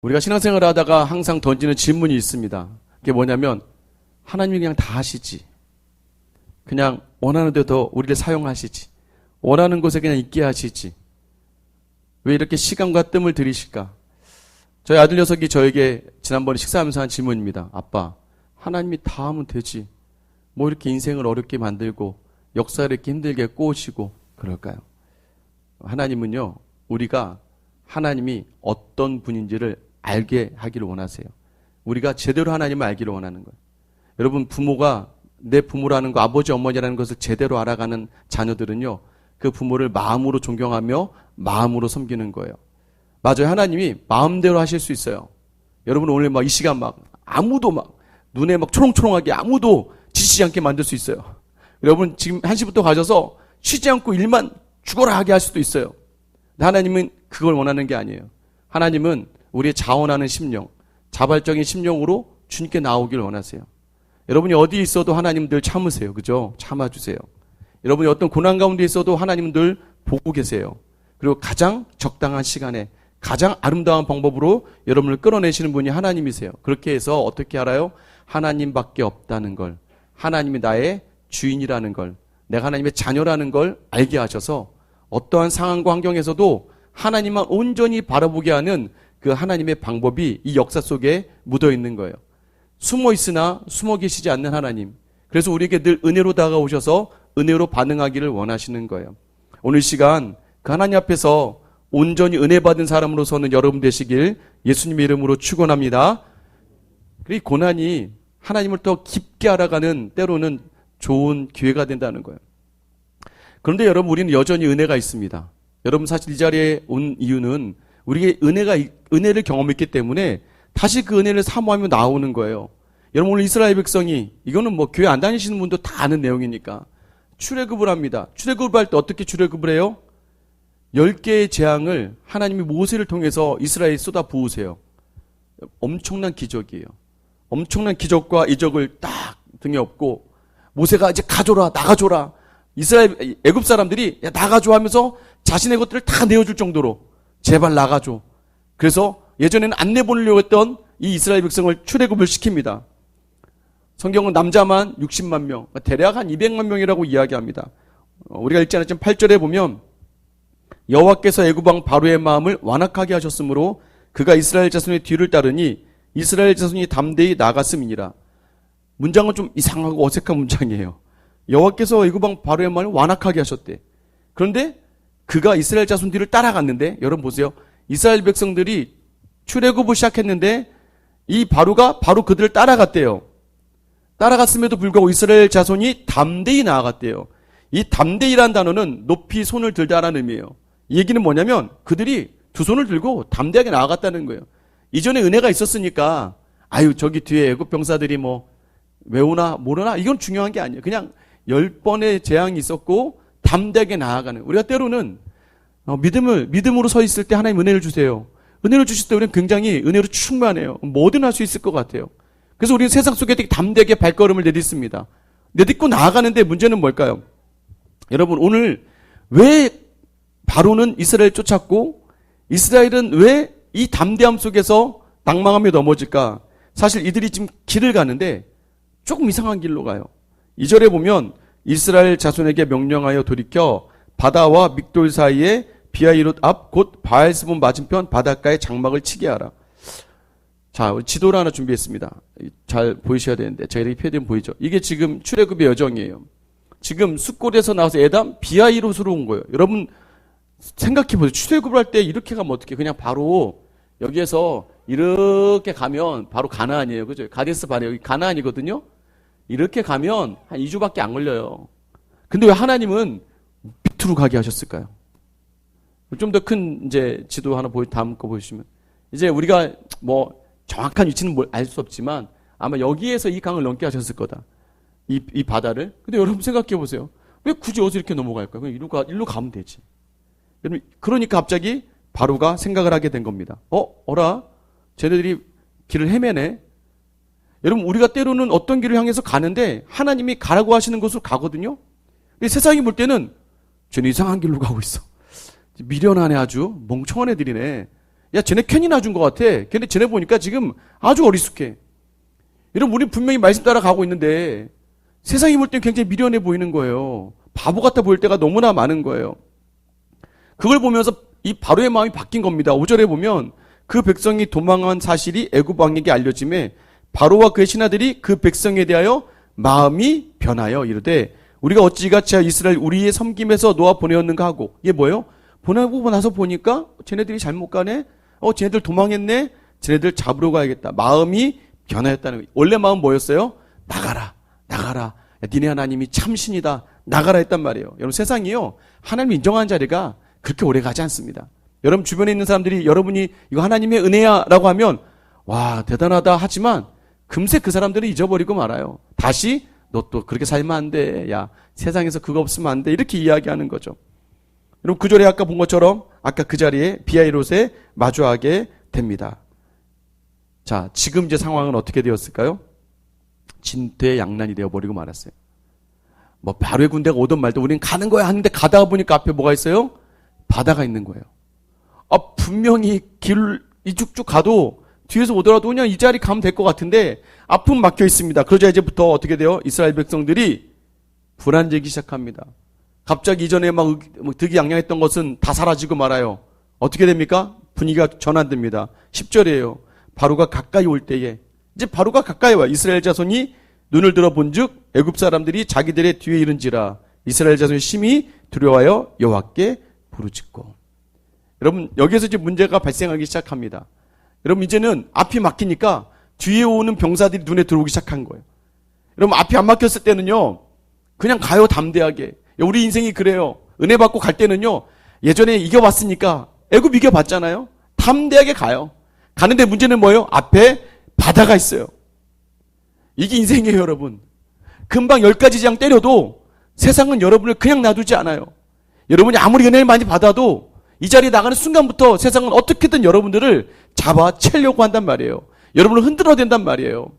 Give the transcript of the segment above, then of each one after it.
우리가 신앙생활을 하다가 항상 던지는 질문이 있습니다. 그게 뭐냐면 하나님이 그냥 다 하시지. 그냥 원하는 데도 우리를 사용하시지. 원하는 곳에 그냥 있게 하시지. 왜 이렇게 시간과 뜸을 들이실까? 저희 아들 녀석이 저에게 지난번에 식사하면서 한 질문입니다. 아빠, 하나님이 다 하면 되지. 뭐 이렇게 인생을 어렵게 만들고 역사를 이렇게 힘들게 꼬시고 그럴까요? 하나님은요, 우리가 하나님이 어떤 분인지를 알게 하기를 원하세요. 우리가 제대로 하나님을 알기를 원하는 거예요. 여러분, 부모가 내 부모라는 거, 아버지, 어머니라는 것을 제대로 알아가는 자녀들은요, 그 부모를 마음으로 존경하며 마음으로 섬기는 거예요. 맞아요. 하나님이 마음대로 하실 수 있어요. 여러분, 오늘 막 이 시간 막 아무도 막 눈에 막 초롱초롱하게 아무도 지치지 않게 만들 수 있어요. 여러분, 지금 1시부터 가셔서 쉬지 않고 일만 죽어라 하게 할 수도 있어요. 근데 하나님은 그걸 원하는 게 아니에요. 하나님은 우리의 자원하는 심령, 자발적인 심령으로 주님께 나오기를 원하세요. 여러분이 어디 있어도 하나님 늘 참으세요. 그죠? 참아주세요. 여러분이 어떤 고난 가운데 있어도 하나님 늘 보고 계세요. 그리고 가장 적당한 시간에 가장 아름다운 방법으로 여러분을 끌어내시는 분이 하나님이세요. 그렇게 해서 어떻게 알아요? 하나님밖에 없다는 걸, 하나님이 나의 주인이라는 걸, 내가 하나님의 자녀라는 걸 알게 하셔서 어떠한 상황과 환경에서도 하나님만 온전히 바라보게 하는 그 하나님의 방법이 이 역사 속에 묻어 있는 거예요. 숨어 있으나 숨어 계시지 않는 하나님. 그래서 우리에게 늘 은혜로 다가오셔서 은혜로 반응하기를 원하시는 거예요. 오늘 시간 그 하나님 앞에서 온전히 은혜 받은 사람으로서는 여러분 되시길 예수님의 이름으로 축원합니다. 이 고난이 하나님을 더 깊게 알아가는 때로는 좋은 기회가 된다는 거예요. 그런데 여러분, 우리는 여전히 은혜가 있습니다. 여러분, 사실 이 자리에 온 이유는 우리에게 은혜를 경험했기 때문에 다시 그 은혜를 사모하며 나오는 거예요. 여러분, 오늘 이스라엘 백성이, 이거는 뭐 교회 안 다니시는 분도 다 아는 내용이니까 출애굽을 합니다. 출애굽을 할 때 어떻게 출애굽을 해요? 10개의 재앙을 하나님이 모세를 통해서 이스라엘에 쏟아 부으세요. 엄청난 기적이에요. 엄청난 기적과 이적을 딱 등에 업고 모세가 이제 가줘라, 나가줘라. 이스라엘 애굽 사람들이 야, 나가줘 하면서 자신의 것들을 다 내어줄 정도로 제발 나가줘. 그래서 예전에는 안 내보내려고 했던 이 이스라엘 백성을 출애굽을 시킵니다. 성경은 남자만 60만 명, 대략 한 200만 명이라고 이야기합니다. 우리가 읽지 않았지만 8절에 보면 여호와께서 애굽 왕 바로의 마음을 완악하게 하셨으므로 그가 이스라엘 자손의 뒤를 따르니 이스라엘 자손이 담대히 나갔음이니라. 문장은 좀 이상하고 어색한 문장이에요. 여호와께서 애굽 왕 바로의 마음을 완악하게 하셨대. 그런데 그가 이스라엘 자손 뒤를 따라갔는데, 여러분 보세요. 이스라엘 백성들이 출애굽을 시작했는데 이 바로가 바로 그들을 따라갔대요. 따라갔음에도 불구하고 이스라엘 자손이 담대히 나아갔대요. 이 담대히라는 단어는 높이 손을 들다라는 의미예요. 이 얘기는 뭐냐면 그들이 두 손을 들고 담대하게 나아갔다는 거예요. 이전에 은혜가 있었으니까 아유 저기 뒤에 애굽 병사들이 뭐 외우나 모르나 이건 중요한 게 아니에요. 그냥 10번의 재앙이 있었고 담대하게 나아가는. 우리가 때로는 믿음으로 서 있을 때 하나님 은혜를 주세요. 은혜를 주실 때 우리는 굉장히 은혜로 충만해요. 뭐든 할 수 있을 것 같아요. 그래서 우리는 세상 속에 되게 담대하게 발걸음을 내딛습니다. 내딛고 나아가는데 문제는 뭘까요? 여러분, 오늘 왜 바로는 이스라엘을 쫓았고 이스라엘은 왜 이 담대함 속에서 낭망하며 넘어질까? 사실 이들이 지금 길을 가는데 조금 이상한 길로 가요. 2절에 보면 이스라엘 자손에게 명령하여 돌이켜 바다와 믹돌 사이에 비하이롯 앞 곧 바알스본 맞은편 바닷가에 장막을 치게 하라. 자, 지도를 하나 준비했습니다. 잘 보이셔야 되는데 제가 이렇게 표해드리면 보이죠? 이게 지금 출애굽의 여정이에요. 지금 숫골에서 나와서 에담 비하이롯으로 온 거예요. 여러분 생각해보세요. 출애굽을 할 때 이렇게 가면 어떡해? 그냥 바로 여기에서 이렇게 가면 바로 가나안이에요. 그죠? 가데스 바네 여기 가나안이거든요. 이렇게 가면 한 2주밖에 안 걸려요. 근데 왜 하나님은 밑으로 가게 하셨을까요? 좀 더 큰 이제 지도 하나 다음 거 보시면 이제 우리가 뭐 정확한 위치는 알 수 없지만 아마 여기에서 이 강을 넘게 하셨을 거다. 이 바다를. 근데 여러분 생각해 보세요. 왜 굳이 어디서 이렇게 넘어갈까요? 그냥 일로 가면 되지. 여러분, 그러니까 갑자기 바로가 생각을 하게 된 겁니다. 어라? 쟤네들이 길을 헤매네. 여러분, 우리가 때로는 어떤 길을 향해서 가는데 하나님이 가라고 하시는 곳으로 가거든요. 근데 세상이 볼 때는 쟤는 이상한 길로 가고 있어. 미련하네, 아주 멍청한 애들이네. 야, 쟤네 괜히 놔준 것 같아. 근데 쟤네 보니까 지금 아주 어리숙해. 여러분, 우리 분명히 말씀 따라가고 있는데 세상이 볼 땐 굉장히 미련해 보이는 거예요. 바보 같아 보일 때가 너무나 많은 거예요. 그걸 보면서 이 바로의 마음이 바뀐 겁니다. 5절에 보면 그 백성이 도망한 사실이 애굽 왕에게 알려짐에 바로와 그의 신하들이 그 백성에 대하여 마음이 변하여 이르되 우리가 어찌같이 이스라엘 우리의 섬김에서 놓아 보내었는가 하고, 이게 뭐예요? 보내고 나서 보니까 쟤네들이 잘못 가네? 쟤네들 도망했네? 쟤네들 잡으러 가야겠다. 마음이 변하였다는 거예요. 원래 마음 뭐였어요? 나가라. 야, 니네 하나님이 참신이다. 나가라 했단 말이에요. 여러분, 세상이요, 하나님 인정하는 자리가 그렇게 오래 가지 않습니다. 여러분 주변에 있는 사람들이 여러분이 이거 하나님의 은혜야 라고 하면 와, 대단하다 하지만 금세 그 사람들은 잊어버리고 말아요. 다시 너 또 그렇게 살면 안 돼. 야, 세상에서 그거 없으면 안 돼. 이렇게 이야기하는 거죠. 여러분, 구절에 아까 본 것처럼 아까 그 자리에 비아이롯에 마주하게 됩니다. 자, 지금 이제 상황은 어떻게 되었을까요? 진퇴양난이 되어버리고 말았어요. 뭐 바로의 군대가 오든 말든 우리는 가는 거야 하는데 가다가 보니까 앞에 뭐가 있어요? 바다가 있는 거예요. 분명히 길 이쭉쭉 가도 뒤에서 오더라도 그냥 이 자리 가면 될 것 같은데 앞은 막혀 있습니다. 그러자 이제부터 어떻게 돼요? 이스라엘 백성들이 불안해지기 시작합니다. 갑자기 이전에 막 득이양양했던 것은 다 사라지고 말아요. 어떻게 됩니까? 분위기가 전환됩니다. 10절이에요. 바로가 가까이 올 때에, 이제 바로가 가까이 와요. 이스라엘 자손이 눈을 들어 본즉 애굽 사람들이 자기들의 뒤에 이른지라 이스라엘 자손이 심히 두려워하여 여호와께 부르짖고. 여러분, 여기에서 이제 문제가 발생하기 시작합니다. 여러분, 이제는 앞이 막히니까 뒤에 오는 병사들이 눈에 들어오기 시작한 거예요. 여러분, 앞이 안 막혔을 때는요, 그냥 가요, 담대하게. 우리 인생이 그래요. 은혜 받고 갈 때는요, 예전에 이겨봤으니까, 애굽 이겨봤잖아요. 담대하게 가요. 가는데 문제는 뭐예요? 앞에 바다가 있어요. 이게 인생이에요, 여러분. 금방 10가지 장 때려도 세상은 여러분을 그냥 놔두지 않아요. 여러분이 아무리 은혜를 많이 받아도 이 자리에 나가는 순간부터 세상은 어떻게든 여러분들을 잡아채려고 한단 말이에요. 여러분을 흔들어야 된단 말이에요.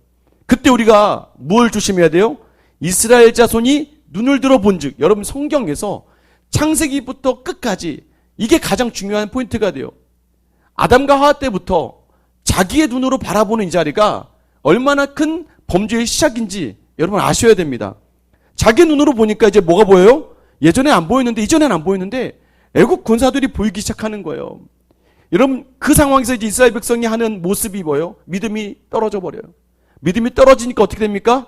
그때 우리가 뭘 조심해야 돼요? 이스라엘 자손이 눈을 들어 본즉, 여러분 성경에서 창세기부터 끝까지 이게 가장 중요한 포인트가 돼요. 아담과 하와 때부터 자기의 눈으로 바라보는 이 자리가 얼마나 큰 범죄의 시작인지 여러분 아셔야 됩니다. 자기 눈으로 보니까 이제 뭐가 보여요? 예전에 안 보였는데, 이전엔 안 보였는데 애국 군사들이 보이기 시작하는 거예요. 여러분, 그 상황에서 이제 이스라엘 백성이 하는 모습이 뭐예요? 믿음이 떨어져 버려요. 믿음이 떨어지니까 어떻게 됩니까?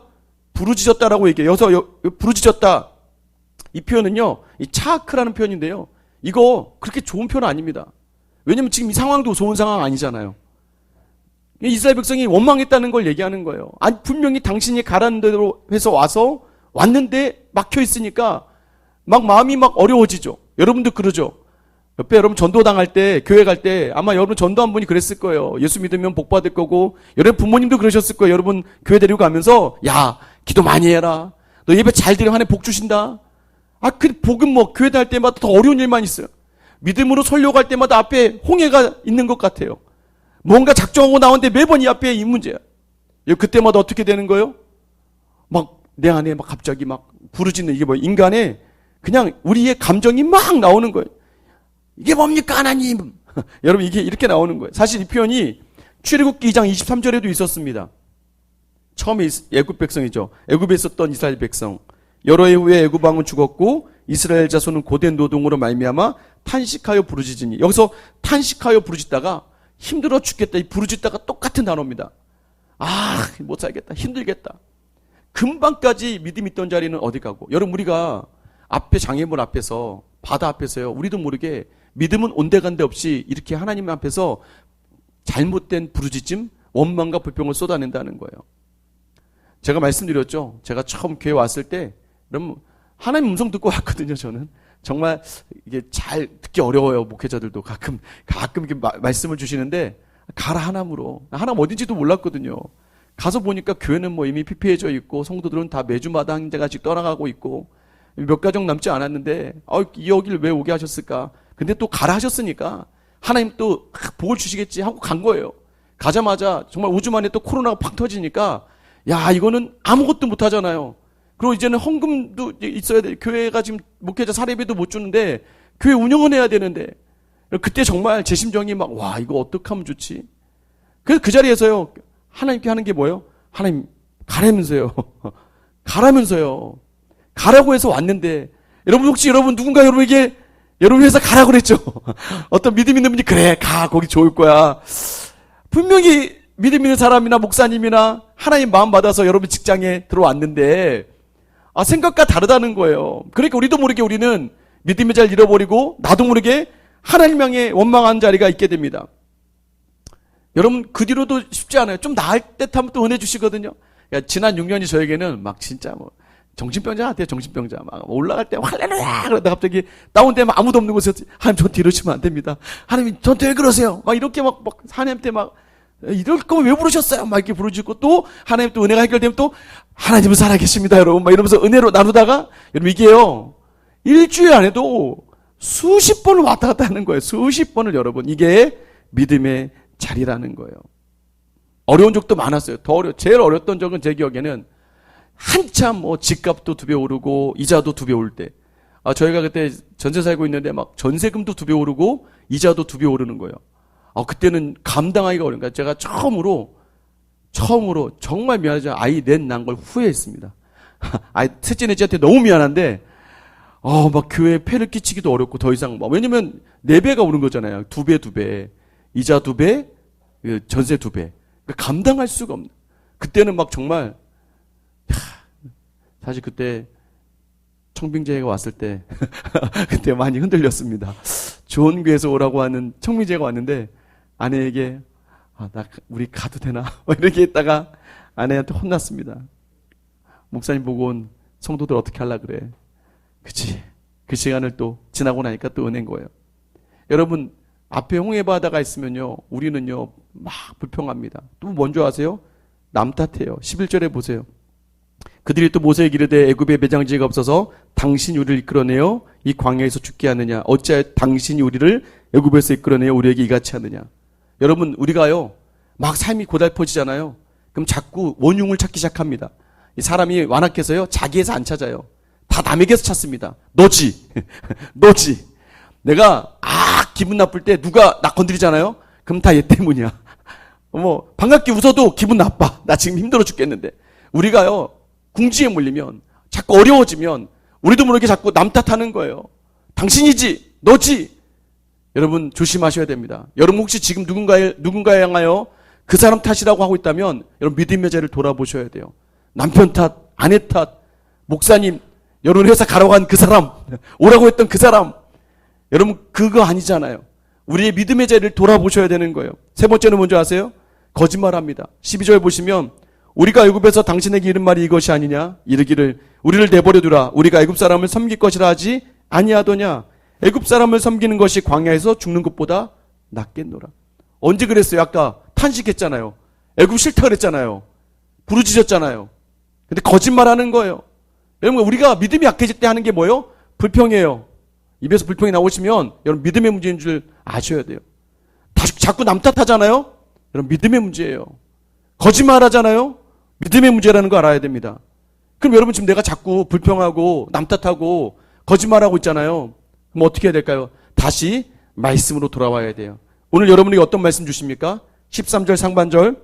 부르짖었다라고 얘기해요. 여기서 부르짖었다. 이 표현은요, 이 차크라는 표현인데요. 이거 그렇게 좋은 표현 아닙니다. 왜냐면 지금 이 상황도 좋은 상황 아니잖아요. 이스라엘 백성이 원망했다는 걸 얘기하는 거예요. 아니, 분명히 당신이 가라는 대로 해서 왔는데 막혀 있으니까 막 마음이 막 어려워지죠. 여러분도 그러죠. 옆에 여러분 전도 당할 때, 교회 갈 때 아마 여러분 전도한 분이 그랬을 거예요. 예수 믿으면 복 받을 거고, 여러분 부모님도 그러셨을 거예요. 여러분 교회 데리고 가면서 야, 기도 많이 해라. 너 예배 잘 드리면 한 해 복 주신다. 그 복은 뭐 교회 다닐 때마다 더 어려운 일만 있어요. 믿음으로 설교 갈 때마다 앞에 홍해가 있는 것 같아요. 뭔가 작정하고 나오는데 매번 이 앞에 이 문제야. 그때마다 어떻게 되는 거예요? 막 내 안에 막 갑자기 막 부르짖는, 이게 뭐 인간의 그냥 우리의 감정이 막 나오는 거예요. 이게 뭡니까 하나님? 여러분, 이게 이렇게 나오는 거예요. 사실 이 표현이 출애굽기 2장 23절에도 있었습니다. 처음에 애굽 백성이죠. 애굽에 있었던 이스라엘 백성. 여러 해 후에 애굽 왕은 죽었고 이스라엘 자손은 고된 노동으로 말미암아 탄식하여 부르짖으니, 여기서 탄식하여 부르짖다가 힘들어 죽겠다, 이 부르짖다가 똑같은 단어입니다. 못 살겠다, 힘들겠다. 금방까지 믿음 있던 자리는 어디 가고. 여러분, 우리가 앞에 장애물 앞에서, 바다 앞에서요, 우리도 모르게 믿음은 온데간데 없이 이렇게 하나님 앞에서 잘못된 부르짖음, 원망과 불평을 쏟아낸다는 거예요. 제가 말씀드렸죠. 제가 처음 교회 왔을 때 여러분, 하나님 음성 듣고 왔거든요. 저는 정말 이게 잘 듣기 어려워요. 목회자들도 가끔 이렇게 말씀을 주시는데, 가라 하나님으로. 하나님 어딘지도 몰랐거든요. 가서 보니까 교회는 뭐 이미 피폐해져 있고 성도들은 다 매주마다 한 대가씩 떠나가고 있고 몇 가정 남지 않았는데 여기를 왜 오게 하셨을까? 근데 또 가라 하셨으니까 하나님 또 복을 주시겠지 하고 간 거예요. 가자마자 정말 5주 만에 또 코로나가 팍 터지니까 야, 이거는 아무것도 못 하잖아요. 그리고 이제는 헌금도 있어야 돼. 교회가 지금 목회자 사례비도 못 주는데 교회 운영은 해야 되는데, 그때 정말 제 심정이 막, 와, 이거 어떻게 하면 좋지? 그래서 그 자리에서요, 하나님께 하는 게 뭐예요? 하나님, 가라면서요. 가라면서요. 가라고 해서 왔는데, 여러분 혹시 누군가 여러분에게, 여러분 회사 가라고 그랬죠? 어떤 믿음 있는 분이, 그래, 가, 거기 좋을 거야. 분명히 믿음 있는 사람이나 목사님이나 하나님 마음 받아서 여러분 직장에 들어왔는데, 생각과 다르다는 거예요. 그러니까 우리도 모르게 우리는 믿음의 자리를 잃어버리고, 나도 모르게 하나님 향해 원망한 자리가 있게 됩니다. 여러분, 그 뒤로도 쉽지 않아요. 좀 나을 듯 하면 또 은혜 주시거든요. 지난 6년이 저에게는 막 진짜 뭐, 정신병자 같아요, 정신병자. 막 올라갈 때 할렐루야! 그러다 갑자기 다운되면 아무도 없는 곳에서, 하나님 저한테 이러시면 안 됩니다. 하나님 저한테 왜 그러세요? 막 이렇게 막 하나님한테 막, 이럴 거면 왜 부르셨어요? 막 이렇게 부르시고 또, 하나님 또 은혜가 해결되면 또, 하나님은 살아계십니다, 여러분. 막 이러면서 은혜로 나누다가, 여러분 이게요, 일주일 안에도 수십 번을 왔다 갔다 하는 거예요. 수십 번을 여러분. 이게 믿음의 자리라는 거예요. 어려운 적도 많았어요. 제일 어려웠던 적은 제 기억에는 한참 뭐 집값도 2배 오르고 이자도 2배 오를 때. 저희가 그때 전세 살고 있는데 막 전세금도 2배 오르고 이자도 2배 오르는 거예요. 그때는 감당하기가 어려운 거예요. 제가 처음으로 정말 미안하지만 아이 난 걸 후회했습니다. 셋째 넷째한테 너무 미안한데 막 교회에 폐를 끼치기도 어렵고 더 이상 왜냐면 4배가 오른 거잖아요. 2배. 이자 2배, 전세 2배. 그러니까 감당할 수가 없는. 그때는 막 정말 사실 그때 청빙제가 왔을 때 그때 많이 흔들렸습니다. 좋은 교회에서 오라고 하는 청빙제가 왔는데 아내에게 우리 가도 되나? 이렇게 했다가 아내한테 혼났습니다. 목사님 보고 온 성도들 어떻게 하려 그래? 그치. 그 시간을 또 지나고 나니까 또 은혜인 거예요. 여러분 앞에 홍해바다가 있으면요 우리는요 막 불평합니다. 또 뭔지 아세요? 남 탓해요. 11절에 보세요. 그들이 또 모세에게 이르되 애굽에 매장지가 없어서 당신이 우리를 이끌어내어 이 광야에서 죽게 하느냐? 어찌하여 당신이 우리를 애굽에서 이끌어내어 우리에게 이같이 하느냐? 여러분 우리가요 막 삶이 고달퍼지잖아요. 그럼 자꾸 원흉을 찾기 시작합니다. 이 사람이 완악해서요 자기에서 안 찾아요. 다 남에게서 찾습니다. 너지. 내가 기분 나쁠 때 누가 나 건드리잖아요. 그럼 다 얘 때문이야. 반갑게 웃어도 기분 나빠. 나 지금 힘들어 죽겠는데. 우리가요 궁지에 몰리면 자꾸 어려워지면 우리도 모르게 자꾸 남 탓하는 거예요. 당신이지, 너지. 여러분 조심하셔야 됩니다. 여러분 혹시 지금 누군가에 향하여 그 사람 탓이라고 하고 있다면 여러분 믿음의 자리를 돌아보셔야 돼요. 남편 탓, 아내 탓, 목사님, 여러분 회사 가라고 한 그 사람, 오라고 했던 그 사람. 여러분 그거 아니잖아요. 우리의 믿음의 자리를 돌아보셔야 되는 거예요. 세 번째는 뭔지 아세요? 거짓말합니다. 12절 보시면 우리가 애굽에서 당신에게 이른 말이 이것이 아니냐? 이르기를 우리를 내버려두라. 우리가 애굽 사람을 섬길 것이라 하지 아니하더냐? 애굽 사람을 섬기는 것이 광야에서 죽는 것보다 낫겠노라. 언제 그랬어요? 아까 탄식했잖아요. 애굽 싫다 그랬잖아요. 부르짖었잖아요. 근데 거짓말하는 거예요. 여러분 우리가 믿음이 약해질 때 하는 게 뭐예요? 불평이에요. 입에서 불평이 나오시면 여러분 믿음의 문제인 줄 아셔야 돼요. 자꾸 남 탓하잖아요. 여러분 믿음의 문제예요. 거짓말하잖아요. 믿음의 문제라는 거 알아야 됩니다. 그럼 여러분 지금 내가 자꾸 불평하고 남 탓하고 거짓말하고 있잖아요. 그럼 어떻게 해야 될까요? 다시 말씀으로 돌아와야 돼요. 오늘 여러분에게 어떤 말씀 주십니까? 13절 상반절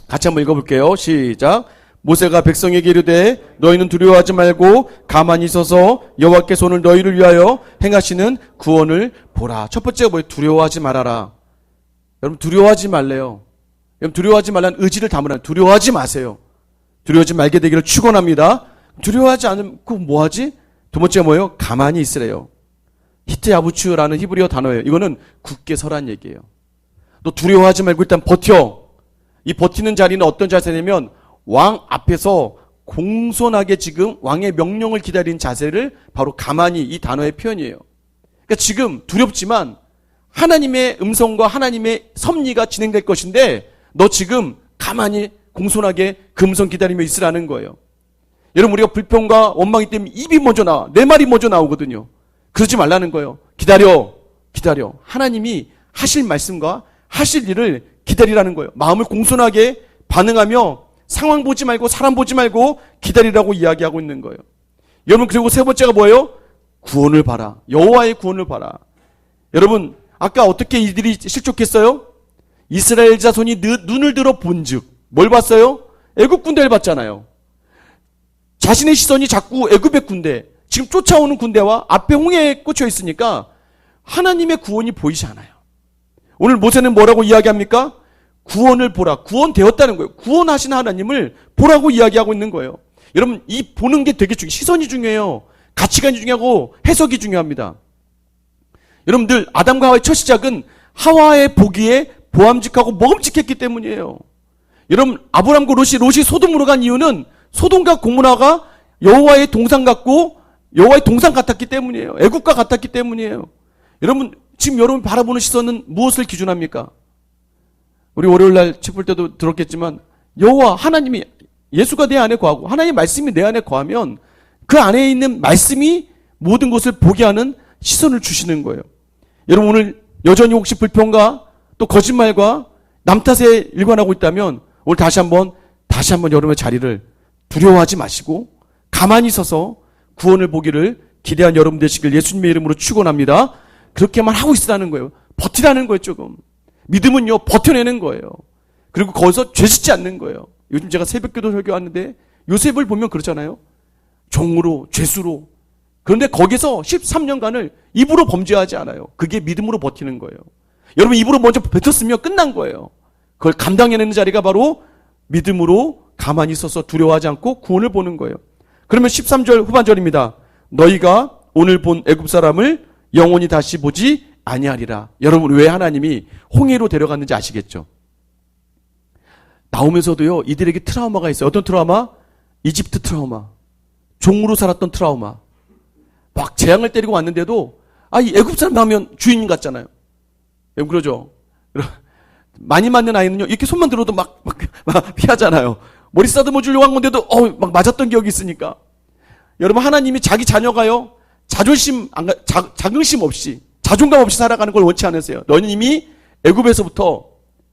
같이 한번 읽어볼게요. 시작. 모세가 백성에게 이르되 너희는 두려워하지 말고 가만히 있어서 여호와께 손을 너희를 위하여 행하시는 구원을 보라. 첫 번째가 뭐예요? 두려워하지 말아라. 여러분 두려워하지 말래요. 여러분 두려워하지 말라는 의지를 담으라. 두려워하지 마세요. 두려워하지 말게 되기를 축원합니다. 두려워하지 않으면 그거 뭐하지? 두 번째가 뭐예요? 가만히 있으래요. 히트 야부추라는 히브리어 단어예요. 이거는 굳게 서란 얘기예요. 너 두려워하지 말고 일단 버텨. 이 버티는 자리는 어떤 자세냐면 왕 앞에서 공손하게 지금 왕의 명령을 기다리는 자세를 바로 가만히 이 단어의 표현이에요. 그러니까 지금 두렵지만 하나님의 음성과 하나님의 섭리가 진행될 것인데 너 지금 가만히 공손하게 그 음성 기다리며 있으라는 거예요. 여러분 우리가 불평과 원망이 때문에 입이 먼저 나와. 내 말이 먼저 나오거든요. 그러지 말라는 거예요. 기다려. 하나님이 하실 말씀과 하실 일을 기다리라는 거예요. 마음을 공손하게 반응하며 상황 보지 말고 사람 보지 말고 기다리라고 이야기하고 있는 거예요. 여러분 그리고 세 번째가 뭐예요? 구원을 봐라. 여호와의 구원을 봐라. 여러분 아까 어떻게 이들이 실족했어요? 이스라엘 자손이 눈을 들어 본즉 뭘 봤어요? 애굽 군대를 봤잖아요. 자신의 시선이 자꾸 애굽의 군대, 지금 쫓아오는 군대와 앞에 홍해에 꽂혀 있으니까 하나님의 구원이 보이지 않아요. 오늘 모세는 뭐라고 이야기합니까? 구원을 보라. 구원되었다는 거예요. 구원하신 하나님을 보라고 이야기하고 있는 거예요. 여러분, 이 보는 게 되게 시선이 중요해요. 가치관이 중요하고 해석이 중요합니다. 여러분들, 아담과 하와의 첫 시작은 하와의 보기에 보암직하고 먹음직했기 때문이에요. 여러분, 아브람과 롯이 소돔으로 간 이유는 소돔과 고모라가 여호와의 동상 같았기 때문이에요. 애국과 같았기 때문이에요. 여러분, 지금 여러분 바라보는 시선은 무엇을 기준합니까? 우리 월요일날 책 볼 때도 들었겠지만 여호와 하나님이, 예수가 내 안에 거하고 하나님의 말씀이 내 안에 거하면 그 안에 있는 말씀이 모든 것을 보게 하는 시선을 주시는 거예요. 여러분, 오늘 여전히 혹시 불평과 또 거짓말과 남 탓에 일관하고 있다면 오늘 다시 한번 여러분의 자리를 두려워하지 마시고 가만히 서서 구원을 보기를 기대한 여러분 되시길 예수님의 이름으로 축원합니다. 그렇게만 하고 있으라는 거예요. 버티라는 거예요. 조금 믿음은요, 버텨내는 거예요. 그리고 거기서 죄짓지 않는 거예요. 요즘 제가 새벽기도 설교하는데 요셉을 보면 그렇잖아요. 종으로, 죄수로. 그런데 거기서 13년간을 입으로 범죄하지 않아요. 그게 믿음으로 버티는 거예요. 여러분, 입으로 먼저 뱉었으면 끝난 거예요. 그걸 감당해내는 자리가 바로 믿음으로 가만히 있어서 두려워하지 않고 구원을 보는 거예요. 그러면 13절 후반절입니다. 너희가 오늘 본 애굽 사람을 영원히 다시 보지 아니하리라. 여러분, 왜 하나님이 홍해로 데려갔는지 아시겠죠? 나오면서도요, 이들에게 트라우마가 있어요. 어떤 트라우마? 이집트 트라우마. 종으로 살았던 트라우마. 막 재앙을 때리고 왔는데도 이 애굽 사람 나오면 주인 같잖아요. 여러분, 그러죠? 많이 맞는 아이는요, 이렇게 손만 들어도 막 피하잖아요. 머리 쓰다듬어 주려고 한 건데도 막 맞았던 기억이 있으니까. 여러분, 하나님이 자기 자녀가요, 자긍심 없이, 자존감 없이 살아가는 걸 원치 않으세요. 너는 이미 애굽에서부터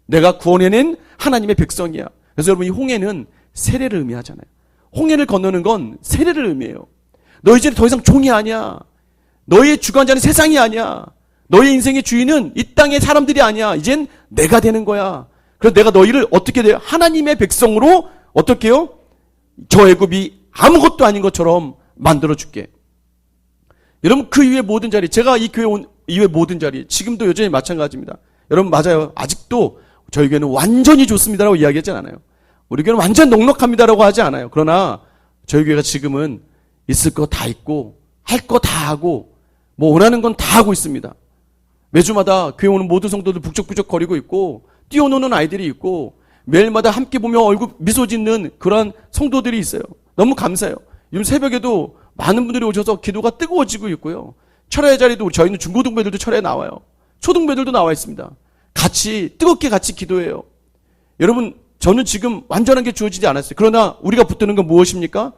내가 구원해낸 하나님의 백성이야. 그래서 여러분, 이 홍해는 세례를 의미하잖아요. 홍해를 건너는 건 세례를 의미해요. 너 이제 더 이상 종이 아니야. 너의 주관자는 세상이 아니야. 너의 인생의 주인은 이 땅의 사람들이 아니야. 이젠 내가 되는 거야. 그래서 내가 너희를 어떻게 돼요? 하나님의 백성으로 어떻게 해요? 저 애굽이 아무것도 아닌 것처럼 만들어줄게. 여러분, 그 이후의 모든 자리, 제가 이 교회 온 이후의 모든 자리, 지금도 여전히 마찬가지입니다. 여러분, 맞아요. 아직도 저희 교회는 완전히 좋습니다라고 이야기하지 않아요. 우리 교회는 완전 넉넉합니다라고 하지 않아요. 그러나 저희 교회가 지금은 있을 거 다 있고 할 거 다 하고 뭐 원하는 건 다 하고 있습니다. 매주마다 교회 오는 모든 성도들 북적북적 거리고 있고 뛰어노는 아이들이 있고 매일마다 함께 보며 얼굴 미소 짓는 그런 성도들이 있어요. 너무 감사해요. 요즘 새벽에도 많은 분들이 오셔서 기도가 뜨거워지고 있고요. 철야의 자리도 저희는 중고등부애들도 철야에 나와요. 초등부애들도 나와 있습니다. 뜨겁게 같이 기도해요. 여러분, 저는 지금 완전한 게 주어지지 않았어요. 그러나 우리가 붙드는 건 무엇입니까?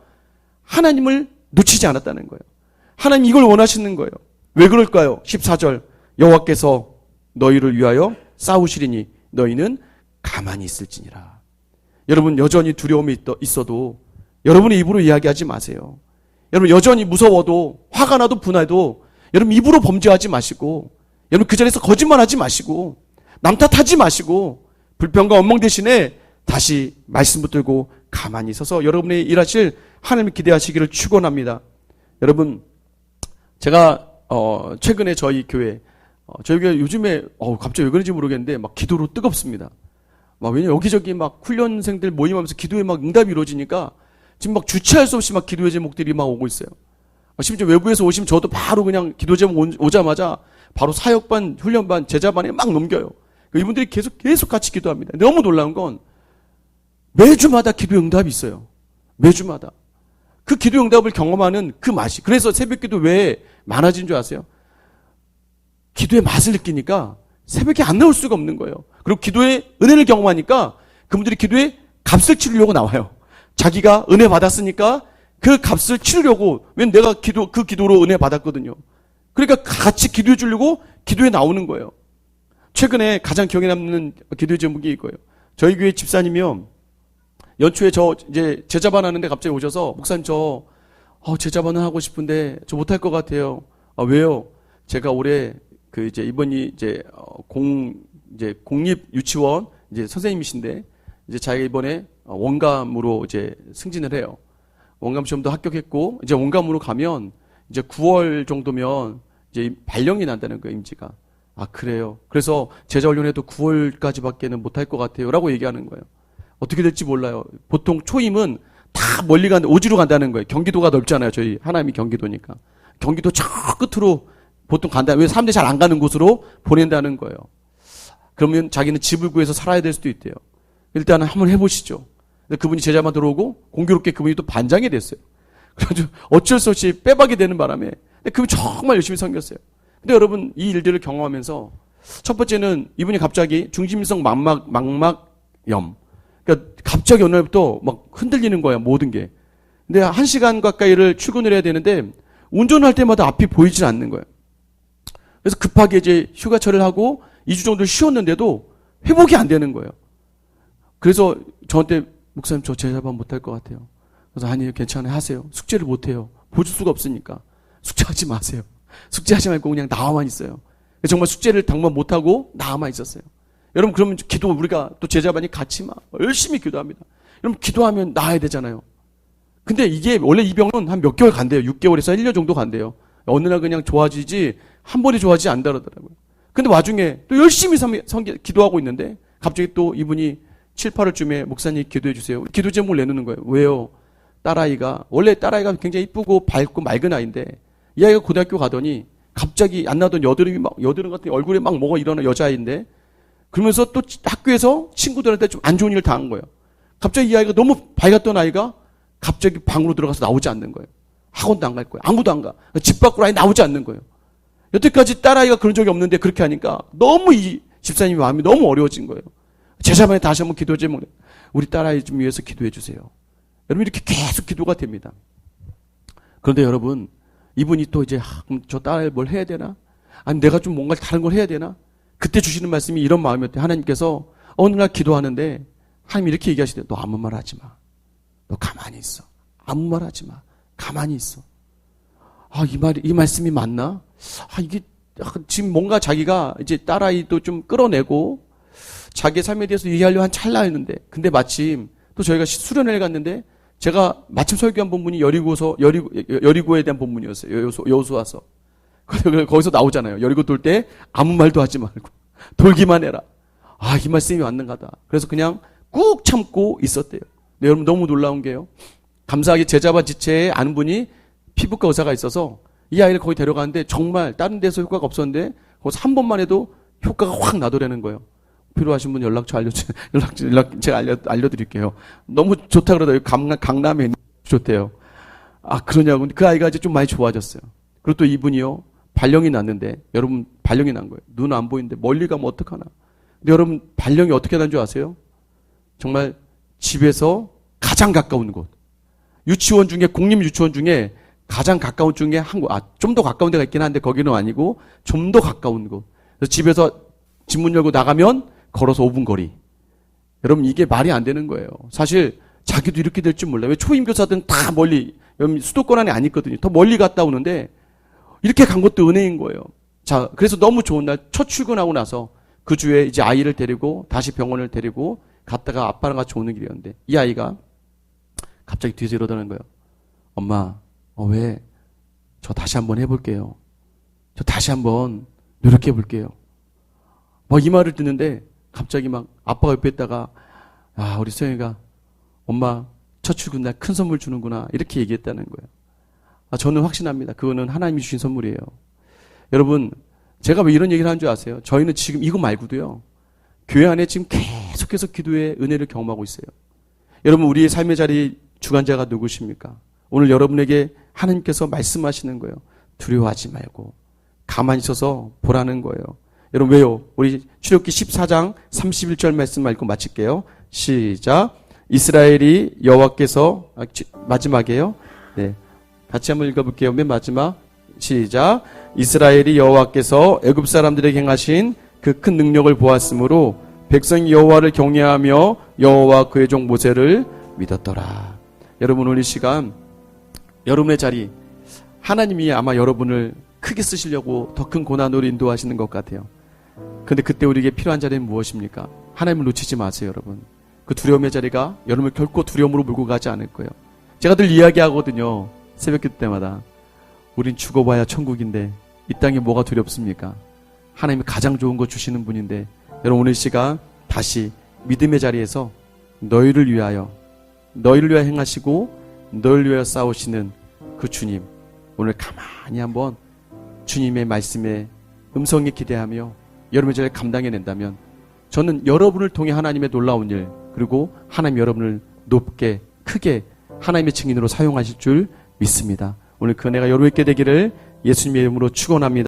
하나님을 놓치지 않았다는 거예요. 하나님 이걸 원하시는 거예요. 왜 그럴까요? 14절 여호와께서 너희를 위하여 싸우시리니 너희는 가만히 있을지니라. 여러분, 여전히 두려움이 있어도 여러분의 입으로 이야기하지 마세요. 여러분, 여전히 무서워도 화가 나도 분해도 여러분 입으로 범죄하지 마시고, 여러분 그 자리에서 거짓말하지 마시고 남 탓하지 마시고 불평과 원망 대신에 다시 말씀 붙들고 가만히 있어서 여러분의 일하실 하나님을 기대하시기를 축원합니다. 여러분, 제가 최근에 저희 교회 요즘에 갑자기 왜 그런지 모르겠는데 막 기도로 뜨겁습니다. 왜냐면 여기저기 막 훈련생들 모임하면서 기도에 막 응답이 이루어지니까 지금 막 주체할 수 없이 막 기도의 제목들이 막 오고 있어요. 심지어 외부에서 오시면 저도 바로 그냥 기도 제목 오자마자 바로 사역반, 훈련반, 제자반에 막 넘겨요. 이분들이 계속 같이 기도합니다. 너무 놀라운 건 매주마다 기도 응답이 있어요. 매주마다. 그 기도 응답을 경험하는 그 맛이. 그래서 새벽 기도 왜 많아진 줄 아세요? 기도의 맛을 느끼니까 새벽에 안 나올 수가 없는 거예요. 그리고 기도의 은혜를 경험하니까 그분들이 기도의 값을 치르려고 나와요. 자기가 은혜 받았으니까 그 값을 치르려고, 왜냐면 내가 그 기도로 은혜 받았거든요. 그러니까 같이 기도해 주려고 기도에 나오는 거예요. 최근에 가장 기억에 남는 기도의 제목이 이거예요. 저희 교회 집사님이요, 연초에 이제 제자반 하는데 갑자기 오셔서, 목사님 제자반은 하고 싶은데 저 못할 것 같아요. 왜요? 제가 올해 이제 이분이 이제 공립 유치원 이제 선생님이신데 이제 자기가 이번에 원감으로 이제 승진을 해요. 원감 시험도 합격했고 이제 원감으로 가면 이제 9월 정도면 이제 발령이 난다는 거예요, 임지가. 아, 그래요. 그래서 제자 훈련에도 9월까지밖에는 못할 것 같아요라고 얘기하는 거예요. 어떻게 될지 몰라요. 보통 초임은 다 멀리 오지로 간다는 거예요. 경기도가 넓잖아요. 저희 하나님이 경기도니까. 경기도 저 끝으로 보통 간다. 왜 사람들이 잘 안 가는 곳으로 보낸다는 거예요. 그러면 자기는 집을 구해서 살아야 될 수도 있대요. 일단은 한번 해보시죠. 근데 그분이 제자만 들어오고 공교롭게 그분이 또 반장이 됐어요. 그래서 어쩔 수 없이 빼박이 되는 바람에 근데 그분이 정말 열심히 섬겼어요. 근데 여러분 이 일들을 경험하면서 첫 번째는 이분이 갑자기 중심성 망막염. 그러니까 갑자기 어느 날부터 막 흔들리는 거야, 모든 게. 근데 1시간 가까이를 출근을 해야 되는데 운전할 때마다 앞이 보이질 않는 거예요. 그래서 급하게 이제 휴가철을 하고 2주 정도 쉬었는데도 회복이 안 되는 거예요. 그래서 저한테 목사님 저 제자반 못할 것 같아요. 그래서 아니요 괜찮아요 하세요. 숙제를 못해요. 보줄 수가 없으니까. 숙제하지 마세요. 숙제하지 말고 그냥 나와만 있어요. 정말 숙제를 당번 못하고 나와만 있었어요. 여러분 그러면 기도 우리가 또 제자반이 같이 막 열심히 기도합니다. 여러분 기도하면 나아야 되잖아요. 근데 이게 원래 이 병은 한 몇 개월 간대요. 6개월에서 1년 정도 간대요. 어느 날 그냥 좋아지지 한 번에 좋아지지 않다더라고요. 근데 와중에 또 열심히 기도하고 있는데 갑자기 또 이분이 7, 8월쯤에 목사님 기도해 주세요. 기도 제목을 내놓는 거예요. 왜요? 원래 딸아이가 굉장히 이쁘고 밝고 맑은 아이인데 이 아이가 고등학교 가더니 갑자기 안 나던 여드름 같은 얼굴에 막 뭐가 일어나 여자아이인데 그러면서 또 학교에서 친구들한테 좀 안 좋은 일을 당한 거예요. 갑자기 이 아이가 너무 밝았던 아이가 갑자기 방으로 들어가서 나오지 않는 거예요. 학원도 안 갈 거예요. 아무도 안 가. 집 밖으로 아예 나오지 않는 거예요. 여태까지 딸아이가 그런 적이 없는데 그렇게 하니까 너무 이 집사님의 마음이 너무 어려워진 거예요. 제자반에 다시 한번 기도 제목 우리 딸아이 좀 위해서 기도해 주세요. 여러분 이렇게 계속 기도가 됩니다. 그런데 여러분 이분이 또 이제 그럼 저 딸아이 뭘 해야 되나? 아니 내가 좀 뭔가 다른 걸 해야 되나? 그때 주시는 말씀이 이런 마음이었대요. 하나님께서 어느 날 기도하는데 하나님 이렇게 얘기하시대요. 너 아무 말 하지 마. 너 가만히 있어. 아무 말 하지 마. 가만히 있어. 아, 이 말씀이 맞나? 아, 이게 지금 뭔가 자기가 이제 딸아이도 좀 끌어내고 자기의 삶에 대해서 얘기하려고 한 찰나였는데 근데 마침 또 저희가 수련회를 갔는데 제가 마침 설교한 본문이 여리고에 대한 본문이었어요. 여호수아서. 거기서 나오잖아요. 여리고 돌 때 아무 말도 하지 말고 돌기만 해라. 아, 이 말씀이 맞는가다. 그래서 그냥 꾹 참고 있었대요. 근데 여러분 너무 놀라운 게요. 감사하게 제자반 지체에 아는 분이 피부과 의사가 있어서 이 아이를 거기 데려가는데 정말 다른 데서 효과가 없었는데 거기서 한 번만 해도 효과가 확 나더라는 거예요. 필요하신 분 연락처 제가 알려드릴게요. 너무 좋다 그러더라고요. 강남에 좋대요. 아, 그러냐고. 그 아이가 이제 좀 많이 좋아졌어요. 그리고 또 이분이요. 발령이 났는데, 여러분, 발령이 난 거예요. 눈 안 보이는데 멀리 가면 어떡하나. 근데 여러분, 발령이 어떻게 난 줄 아세요? 정말 집에서 가장 가까운 곳. 유치원 중에, 공립 유치원 중에 가장 가까운 중에 한 곳. 좀 더 가까운 데가 있긴 한데 거기는 아니고 좀 더 가까운 곳. 그래서 집에서 집 문 열고 나가면 걸어서 5분 거리. 여러분 이게 말이 안 되는 거예요. 사실 자기도 이렇게 될 줄 몰라요. 왜 초임교사들은 다 멀리, 수도권 안에 안 있거든요. 더 멀리 갔다 오는데 이렇게 간 것도 은혜인 거예요. 자, 그래서 너무 좋은 날 첫 출근하고 나서 그 주에 이제 아이를 데리고 다시 병원을 데리고 갔다가 아빠랑 같이 오는 길이었는데 이 아이가 갑자기 뒤에서 이러더는 거예요. 엄마, 왜? 저 다시 한번 해볼게요. 저 다시 한번 노력해 볼게요. 이 말을 듣는데 갑자기 막 아빠가 옆에 있다가 우리 소영이가 엄마 첫 출근 날 큰 선물 주는구나 이렇게 얘기했다는 거예요. 저는 확신합니다. 그거는 하나님이 주신 선물이에요. 여러분 제가 왜 이런 얘기를 하는 줄 아세요? 저희는 지금 이거 말고도요. 교회 안에 지금 계속해서 기도의 은혜를 경험하고 있어요. 여러분 우리의 삶의 자리 주관자가 누구십니까? 오늘 여러분에게 하나님께서 말씀하시는 거예요. 두려워하지 말고 가만히 있어서 보라는 거예요. 여러분 왜요? 우리 출애굽기 14장 31절 말씀 읽고 마칠게요. 시작. 이스라엘이 여호와께서 마지막이에요. 네, 같이 한번 읽어볼게요. 맨 마지막 시작. 이스라엘이 여호와께서 애굽 사람들에게 행하신 그 큰 능력을 보았으므로 백성이 여호와를 경외하며 여호와 그의 종 모세를 믿었더라. 여러분 오늘 이 시간 여러분의 자리 하나님이 아마 여러분을 크게 쓰시려고 더 큰 고난으로 인도하시는 것 같아요. 근데 그때 우리에게 필요한 자리는 무엇입니까? 하나님을 놓치지 마세요, 여러분. 그 두려움의 자리가 여러분을 결코 두려움으로 몰고 가지 않을 거예요. 제가 늘 이야기하거든요. 새벽기도 때마다. 우린 죽어봐야 천국인데 이 땅에 뭐가 두렵습니까? 하나님이 가장 좋은 거 주시는 분인데, 여러분 오늘 시간 다시 믿음의 자리에서 너희를 위하여 행하시고 너희를 위하여 싸우시는 그 주님, 오늘 가만히 한번 주님의 말씀에 음성에 기대하며 여러분의 자리를 감당해낸다면 저는 여러분을 통해 하나님의 놀라운 일, 그리고 하나님 여러분을 높게 크게 하나님의 증인으로 사용하실 줄 믿습니다. 오늘 그 은혜가 여러분께 되기를 예수님의 이름으로 축원합니다.